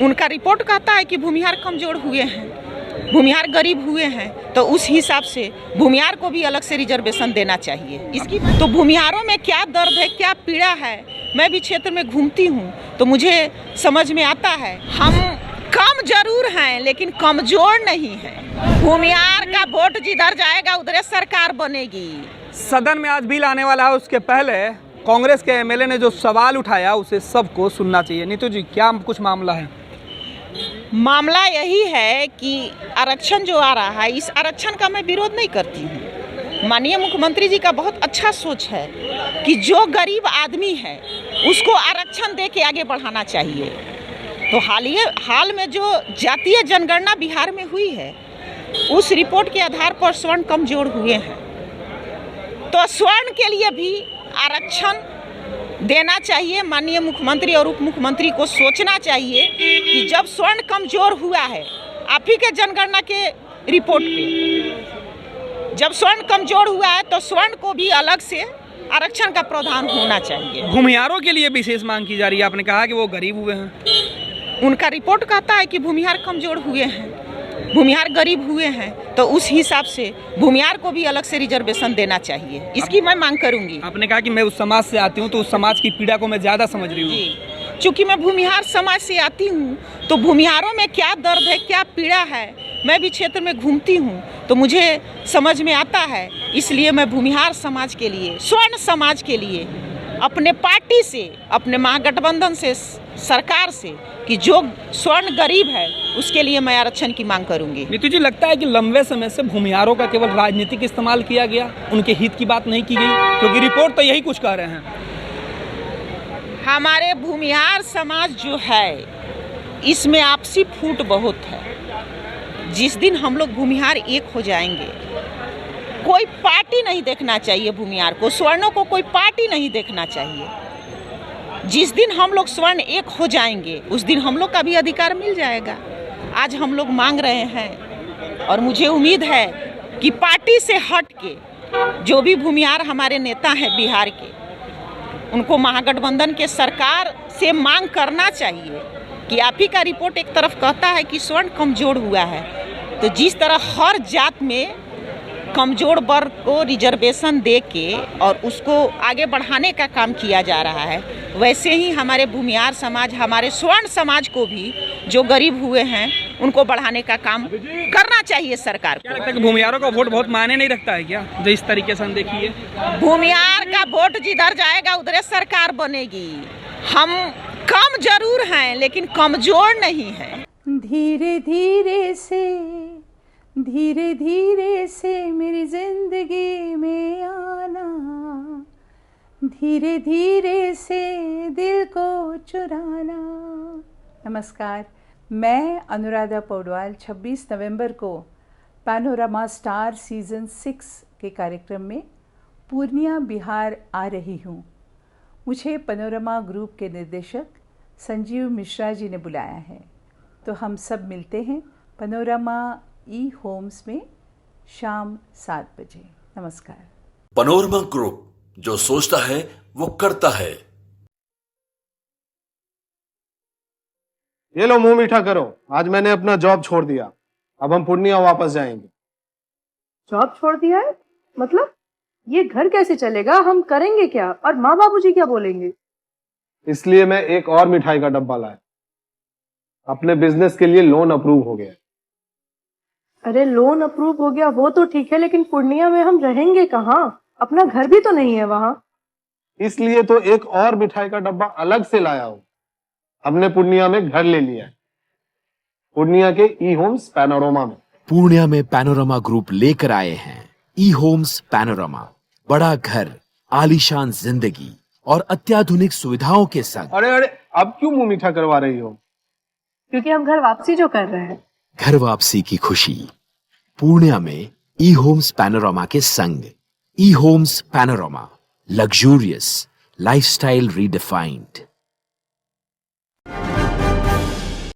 उनका रिपोर्ट कहता है कि भूमिहार कमजोर हुए हैं, भूमिहार गरीब हुए हैं, तो उस हिसाब से भूमिहार को भी अलग से रिजर्वेशन देना चाहिए। इसकी तो भूमिहारों में क्या दर्द है, क्या पीड़ा है, मैं भी क्षेत्र में घूमती हूँ तो मुझे समझ में आता है। हम कम जरूर हैं लेकिन कमजोर नहीं हैं। भूमिहार का वोट जिधर जाएगा उधर सरकार बनेगी। सदन में आज बिल आने वाला है, उसके पहले कांग्रेस के एमएलए ने जो सवाल उठाया उसे सबको सुनना चाहिए। नीतू जी, क्या कुछ मामला है? मामला यही है कि आरक्षण जो आ रहा है, इस आरक्षण का मैं विरोध नहीं करती हूँ। माननीय मुख्यमंत्री जी का बहुत अच्छा सोच है कि जो गरीब आदमी है उसको आरक्षण दे के आगे बढ़ाना चाहिए। तो हाल में जो जातीय जनगणना बिहार में हुई है, उस रिपोर्ट के आधार पर स्वर्ण कमजोर हुए हैं, तो स्वर्ण के लिए भी आरक्षण देना चाहिए। माननीय मुख्यमंत्री और उप मुख्यमंत्री को सोचना चाहिए कि जब स्वर्ण कमजोर हुआ है, आप ही के जनगणना के रिपोर्ट पे जब स्वर्ण कमजोर हुआ है तो स्वर्ण को भी अलग से आरक्षण का प्रावधान होना चाहिए। भूमिहारों के लिए विशेष मांग की जा रही है। आपने कहा कि वो गरीब हुए हैं, उनका रिपोर्ट कहता है कि भूमिहार कमजोर हुए हैं, भूमिहार गरीब हुए हैं, तो उस हिसाब से भूमिहार को भी अलग से रिजर्वेशन देना चाहिए। इसकी मैं मांग करूंगी। आपने कहा कि मैं उस समाज से आती हूँ तो उस समाज की पीड़ा को मैं ज़्यादा समझ रही हूँ। चूँकि मैं भूमिहार समाज से आती हूँ तो भूमिहारों में क्या दर्द है, क्या पीड़ा है, मैं भी क्षेत्र में घूमती हूँ तो मुझे समझ में आता है। इसलिए मैं भूमिहार समाज के लिए, स्वर्ण समाज के लिए अपने पार्टी से, अपने महागठबंधन से, सरकार से कि जो स्वर्ण गरीब है उसके लिए मैं आरक्षण की मांग करूंगी। नीतू जी, लगता है कि लंबे समय से भूमिहारों का केवल राजनीतिक इस्तेमाल किया गया, उनके हित की बात नहीं की गई, क्योंकि रिपोर्ट तो यही कुछ कह रहे हैं। हमारे भूमिहार समाज जो है इसमें आपसी फूट बहुत है। जिस दिन हम लोग भूमिहार एक हो जाएंगे, कोई पार्टी नहीं देखना चाहिए भूमिहार को, स्वर्णों को कोई पार्टी नहीं देखना चाहिए। जिस दिन हम लोग स्वर्ण एक हो जाएंगे उस दिन हम लोग का भी अधिकार मिल जाएगा। आज हम लोग मांग रहे हैं और मुझे उम्मीद है कि पार्टी से हट के जो भी भूमिहार हमारे नेता हैं बिहार के, उनको महागठबंधन के सरकार से मांग करना चाहिए कि आप ही का रिपोर्ट एक तरफ कहता है कि स्वर्ण कमजोर हुआ है, तो जिस तरह हर जात में कमजोर वर्ग को रिजर्वेशन दे के और उसको आगे बढ़ाने का काम किया जा रहा है, वैसे ही हमारे भूमिहार समाज, हमारे स्वर्ण समाज को भी जो गरीब हुए हैं उनको बढ़ाने का काम करना चाहिए सरकार को। क्या लगता है कि भूमिहारों का वोट बहुत मायने नहीं रखता है क्या, जो इस तरीके से हम देखिए? भूमिहार का वोट जिधर जाएगा उधर सरकार बनेगी। हम कम जरूर हैं लेकिन कमजोर नहीं हैं। धीरे धीरे से मेरी जिंदगी में आना, धीरे धीरे से दिल को चुराना। नमस्कार, मैं अनुराधा पौडवाल 26 नवंबर को पैनोरमा स्टार सीजन 6 के कार्यक्रम में पूर्णिया बिहार आ रही हूँ। मुझे पैनोरमा ग्रुप के निर्देशक संजीव मिश्रा जी ने बुलाया है, तो हम सब मिलते हैं पैनोरमा ई होम्स में शाम 7 बजे। नमस्कार। पैनोरमा ग्रुप, जो सोचता है वो करता है। ये लो, मुंह मीठा करो। आज मैंने अपना जॉब छोड़ दिया, अब हम पूर्णिया वापस जाएंगे। जॉब छोड़ दिया है? मतलब ये घर कैसे चलेगा? हम करेंगे क्या? और माँ बाबूजी क्या बोलेंगे? इसलिए मैं एक और मिठाई का डब्बा लाया। अपने बिजनेस के लिए लोन अप्रूव हो गया। अरे लोन अप्रूव हो गया वो तो ठीक है, लेकिन पूर्णिया में हम रहेंगे कहाँ? अपना घर भी तो नहीं है वहाँ। इसलिए तो एक और मिठाई का डब्बा अलग से लाया हूँ। हमने पूर्णिया में घर ले लिया है, पूर्णिया के ई होम्स पैनोरमा में। पूर्णिया में पैनोरमा ग्रुप लेकर आए हैं ई होम्स पैनोरमा। बड़ा घर, आलीशान जिंदगी और अत्याधुनिक सुविधाओं के संग। अरे अब क्यों मुंह मीठा करवा रही हो? क्योंकि हम घर वापसी जो कर रहे हैं। घर वापसी की खुशी पूर्णिया में ई होम्स पैनोरमा के संग। E Homes Panorama, luxurious lifestyle redefined.